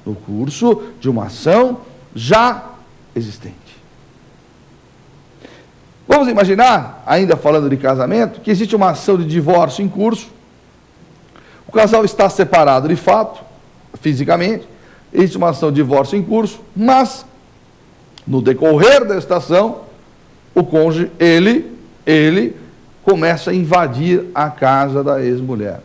no curso de uma ação já existente. Vamos imaginar, ainda falando de casamento, que existe uma ação de divórcio em curso. O casal está separado de fato, fisicamente, existe uma ação de divórcio em curso, mas, no decorrer desta ação, o cônjuge, ele começa a invadir a casa da ex-mulher.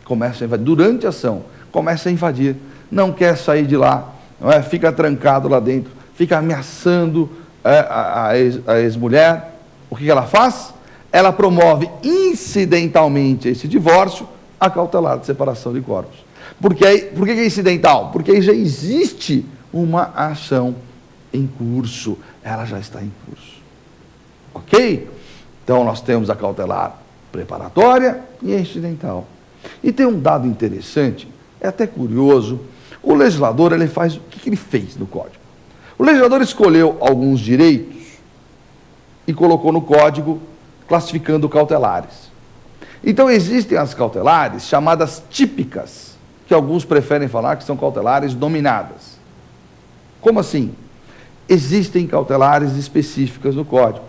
Começa a invadir, durante a ação, começa a invadir, não quer sair de lá, não é? Fica trancado lá dentro, fica ameaçando a ex-mulher. O que ela faz? Ela promove incidentalmente esse divórcio, a cautelar de separação de corpos. Por que é incidental? Porque aí já existe uma ação em curso, ela já está em curso. Ok? Então nós temos a cautelar preparatória e a incidental. E tem um dado interessante, é até curioso. O legislador, ele faz, o que ele fez no Código? O legislador escolheu alguns direitos e colocou no Código, classificando cautelares. Então existem as cautelares chamadas típicas, que alguns preferem falar que são cautelares dominadas. Como assim? Existem cautelares específicas no Código.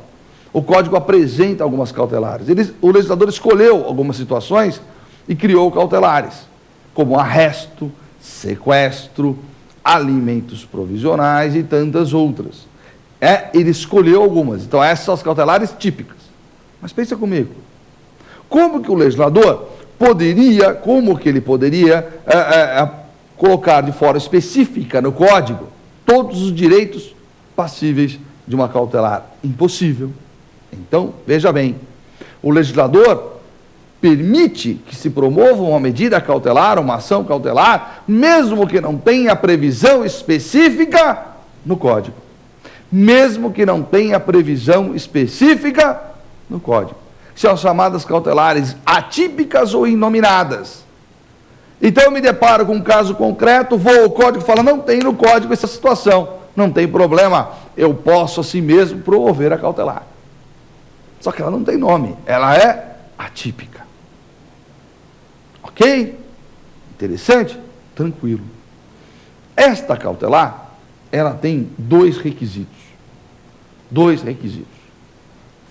O Código apresenta algumas cautelares. O legislador escolheu algumas situações e criou cautelares, como arresto, sequestro, alimentos provisionais e tantas outras. Ele escolheu algumas. Então essas são as cautelares típicas. Mas pensa comigo, como que o legislador poderia colocar de forma específica no Código todos os direitos passíveis de uma cautelar? Impossível. Então, veja bem, o legislador permite que se promova uma medida cautelar, uma ação cautelar, mesmo que não tenha previsão específica no Código. Mesmo que não tenha previsão específica no Código. São chamadas cautelares atípicas ou inominadas. Então eu me deparo com um caso concreto, vou ao Código e falo, não tem no Código essa situação. Não tem problema, eu posso assim mesmo promover a cautelar. Só que ela não tem nome, ela é atípica. Ok? Interessante? Tranquilo. Esta cautelar, ela tem dois requisitos. Dois requisitos.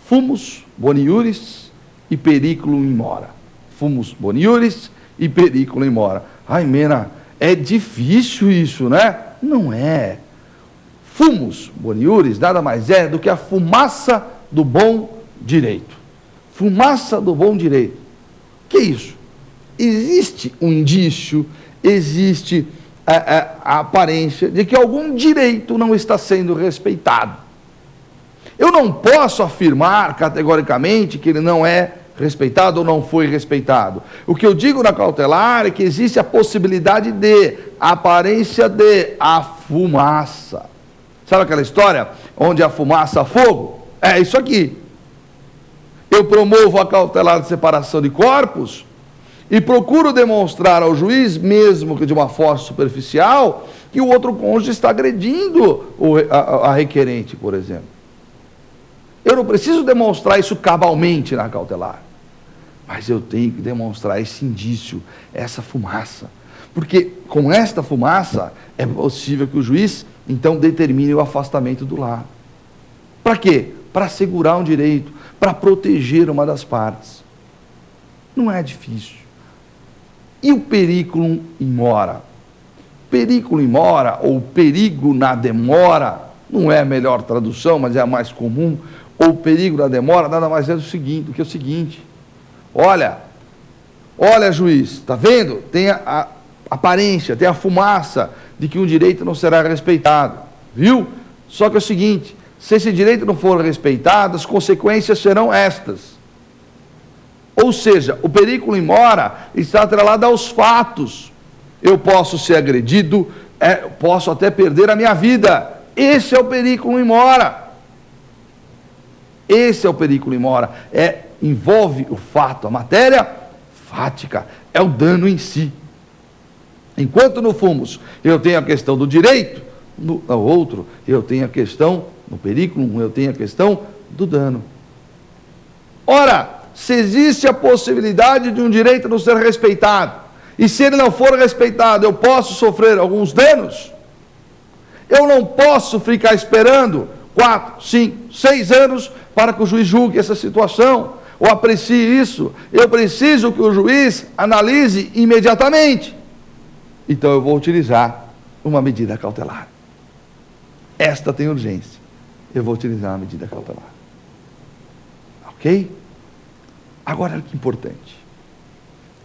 Fumus boniuris e periculum in mora. Fumus boniuris e periculum in mora. Ai, Mena, é difícil isso, né? Não é. Fumus boniuris nada mais é do que a fumaça do bom direito. Fumaça do bom direito. Que isso? Existe um indício, existe a aparência de que algum direito não está sendo respeitado. Eu não posso afirmar categoricamente que ele não é respeitado ou não foi respeitado. O que eu digo na cautelar é que existe a possibilidade de, a aparência de, a fumaça. Sabe aquela história onde a fumaça, fogo? É isso aqui. Eu promovo a cautelar de separação de corpos e procuro demonstrar ao juiz, mesmo que de uma forma superficial, que o outro cônjuge está agredindo a requerente, por exemplo. Eu não preciso demonstrar isso cabalmente na cautelar, mas eu tenho que demonstrar esse indício, essa fumaça. Porque com esta fumaça é possível que o juiz, então, determine o afastamento do lar. Para quê? Para assegurar um direito, para proteger uma das partes. Não é difícil. E o periculum in mora? Periculum in mora, ou perigo na demora, não é a melhor tradução, mas é a mais comum, ou perigo na demora, nada mais é do que o seguinte, olha, juiz, está vendo? Tem a aparência, tem a fumaça de que um direito não será respeitado, viu? Só que é o seguinte, se esse direito não for respeitado, as consequências serão estas. Ou seja, o periculum in mora está atrelado aos fatos. Eu posso ser agredido, posso até perder a minha vida. Esse é o periculum in mora. Esse é o periculum in mora. Envolve o fato, a matéria fática, é o dano em si. Enquanto no fumus eu tenho a questão do direito, no outro eu tenho a questão, no periculum eu tenho a questão do dano. Ora, se existe a possibilidade de um direito não ser respeitado, e se ele não for respeitado, eu posso sofrer alguns danos, eu não posso ficar esperando 4, 5, 6 anos para que o juiz julgue essa situação, ou aprecie isso. Eu preciso que o juiz analise imediatamente. Então eu vou utilizar uma medida cautelar. Esta tem urgência. Eu vou utilizar uma medida cautelar. Ok? Agora, olha que importante.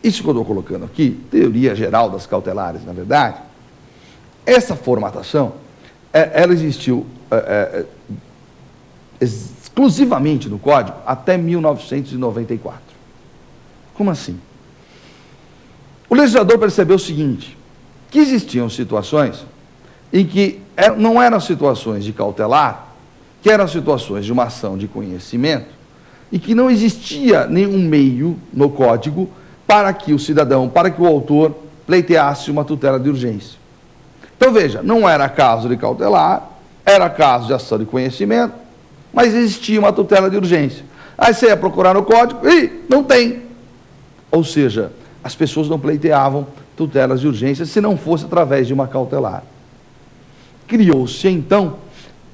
Isso que eu estou colocando aqui, teoria geral das cautelares, na verdade, essa formatação, ela existiu exclusivamente no Código até 1994. Como assim? O legislador percebeu o seguinte, que existiam situações em que não eram situações de cautelar, que eram situações de uma ação de conhecimento, e que não existia nenhum meio no Código para que o cidadão, para que o autor pleiteasse uma tutela de urgência. Então veja, não era caso de cautelar, era caso de ação de conhecimento, mas existia uma tutela de urgência. Aí você ia procurar no Código e não tem. Ou seja, as pessoas não pleiteavam tutelas de urgência se não fosse através de uma cautelar. Criou-se então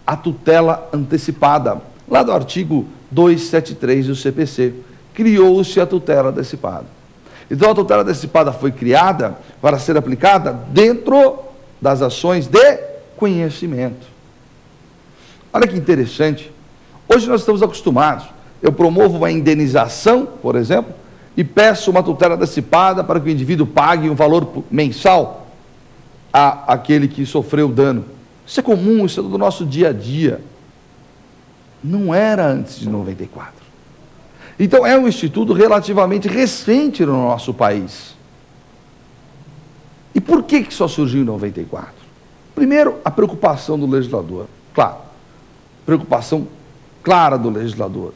a tutela antecipada, lá do artigo 273 do CPC. Criou-se a tutela antecipada. Então a tutela antecipada foi criada para ser aplicada dentro das ações de conhecimento. Olha que interessante. Hoje nós estamos acostumados. Eu promovo uma indenização, por exemplo, e peço uma tutela antecipada para que o indivíduo pague um valor mensal àquele que sofreu o dano. Isso é comum, isso é do nosso dia a dia. Não era antes de 94. Então é um instituto relativamente recente no nosso país. E por que só surgiu em 94? Primeiro, a preocupação do legislador. Claro, preocupação clara do legislador.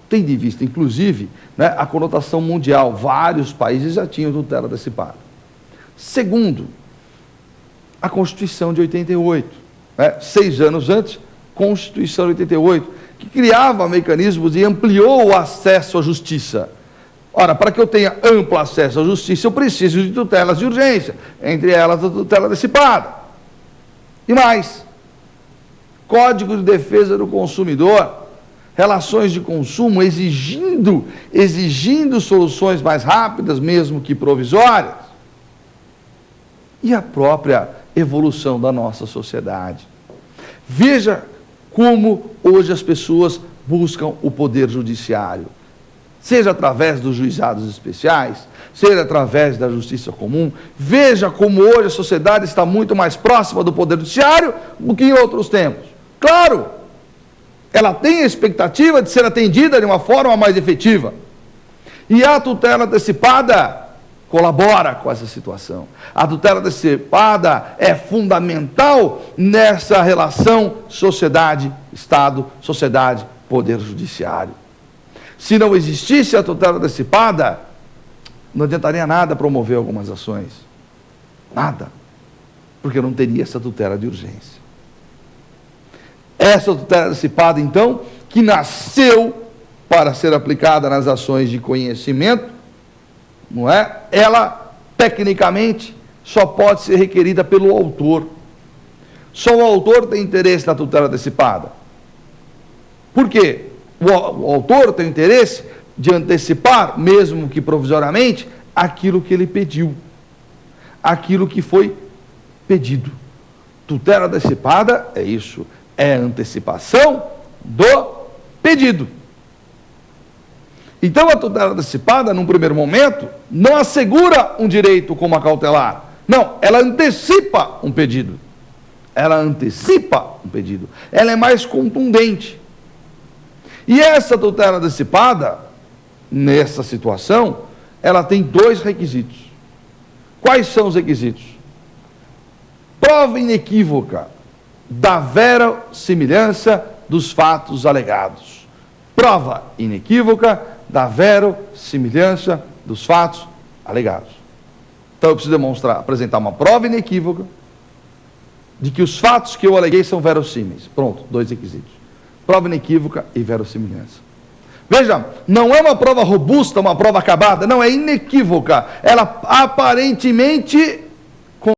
Tem de vista, inclusive, né, a conotação mundial. Vários países já tinham tutela antecipada. Segundo, a Constituição de 88. Né, 6 anos antes, Constituição de 88, que criava mecanismos e ampliou o acesso à justiça. Ora, para que eu tenha amplo acesso à justiça, eu preciso de tutelas de urgência, entre elas a tutela antecipada. E mais, Código de Defesa do Consumidor, relações de consumo exigindo soluções mais rápidas, mesmo que provisórias. E a própria evolução da nossa sociedade. Veja como hoje as pessoas buscam o poder judiciário, seja através dos juizados especiais, seja através da justiça comum. Veja como hoje a sociedade está muito mais próxima do poder judiciário do que em outros tempos. Claro, ela tem a expectativa de ser atendida de uma forma mais efetiva. E a tutela antecipada colabora com essa situação. A tutela antecipada é fundamental nessa relação sociedade-Estado, sociedade-poder judiciário. Se não existisse a tutela antecipada, não adiantaria nada promover algumas ações. Nada. Porque não teria essa tutela de urgência. Essa tutela antecipada, então, que nasceu para ser aplicada nas ações de conhecimento, não é? Ela, tecnicamente, só pode ser requerida pelo autor. Só o autor tem interesse na tutela antecipada. Por quê? O autor tem interesse de antecipar, mesmo que provisoriamente, aquilo que ele pediu, aquilo que foi pedido. Tutela antecipada é isso, é antecipação do pedido. Então a tutela antecipada, num primeiro momento, não assegura um direito como a cautelar. Não, ela antecipa um pedido. Ela antecipa um pedido. Ela é mais contundente. E essa tutela antecipada, nessa situação, ela tem 2 requisitos. Quais são os requisitos? Prova inequívoca da verossimilhança dos fatos alegados. Prova inequívoca da verossimilhança dos fatos alegados. Então eu preciso apresentar uma prova inequívoca de que os fatos que eu aleguei são verossímeis. Pronto, 2 requisitos. Prova inequívoca e verossimilhança. Veja, não é uma prova robusta, uma prova acabada, não, é inequívoca. Ela aparentemente